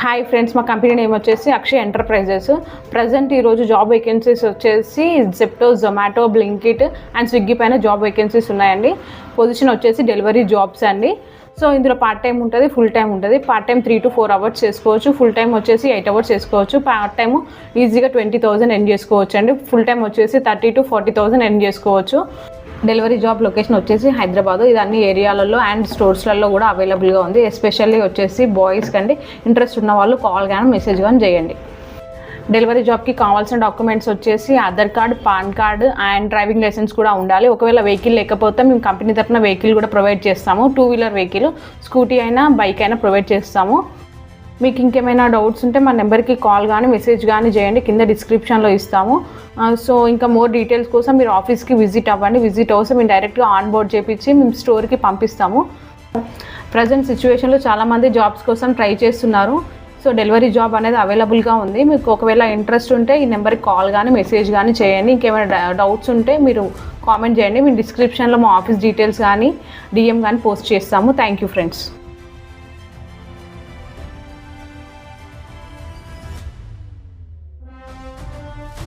Hi friends, మా company name వచ్చేసి Akshay enterprises. Present ఈరోజు జాబ్ వేకెన్సీస్ వచ్చేసి Zepto, Zomato, Blinkit and Swiggy పైన జాబ్ వేకెన్సీస్ ఉన్నాయండి. పొజిషన్ వచ్చేసి డెలివరీ జాబ్స్ అండి. సో ఇందులో పార్ట్ టైం ఉంటుంది, ఫుల్ టైం ఉంటుంది. పార్ట్ టైం 3 to 4 అవర్స్ చేసుకోవచ్చు, ఫుల్ టైం వచ్చేసి 8 అవర్స్ చేసుకోవచ్చు. పార్ట్ టైం ఈజీగా 20,000 ఎర్న్ చేసుకోవచ్చు అండి. ఫుల్ టైం వచ్చేసి 30 to 40,000 ఎర్న్ చేసుకోవచ్చు. డెలివరీ జాబ్ లొకేషన్ వచ్చేసి హైదరాబాద్. ఇది అన్ని ఏరియాలలో అండ్ స్టోర్స్లలో కూడా అవైలబుల్గా ఉంది. ఎస్పెషల్లీ వచ్చేసి బాయ్స్ కండి. ఇంట్రెస్ట్ ఉన్న వాళ్ళు కాల్ కానీ మెసేజ్ కానీ చేయండి. డెలివరీ జాబ్కి కావాల్సిన డాక్యుమెంట్స్ వచ్చేసి Aadhaar card, PAN card and driving licence కూడా ఉండాలి. ఒకవేళ వెహికల్ లేకపోతే మేము కంపెనీ తరఫున వెహికల్ కూడా ప్రొవైడ్ చేస్తాము. 2-wheeler వెహికల్, స్కూటీ అయినా బైక్ అయినా ప్రొవైడ్ చేస్తాము. మీకు ఇంకేమైనా డౌట్స్ ఉంటే మా నెంబర్కి కాల్ కానీ మెసేజ్ కానీ చేయండి, కింద డిస్క్రిప్షన్లో ఇస్తాము. సో ఇంకా మోర్ డీటెయిల్స్ కోసం మీరు ఆఫీస్కి విజిట్ అవ్వండి. విజిట్ అవసరం మేము డైరెక్ట్గా ఆన్ బోర్డ్ చేపించి మేము స్టోర్కి పంపిస్తాము. ప్రజెంట్ సిచ్యువేషన్లో చాలామంది జాబ్స్ కోసం ట్రై చేస్తున్నారు. సో డెలివరీ జాబ్ అనేది అవైలబుల్గా ఉంది. మీకు ఒకవేళ ఇంట్రెస్ట్ ఉంటే ఈ నెంబర్కి కాల్ కానీ మెసేజ్ కానీ చేయండి. ఇంకేమైనా డౌట్స్ ఉంటే మీరు కామెంట్ చేయండి. మేము డిస్క్రిప్షన్లో మా ఆఫీస్ డీటెయిల్స్ కానీ DM కానీ పోస్ట్ చేస్తాము. Thank you friends.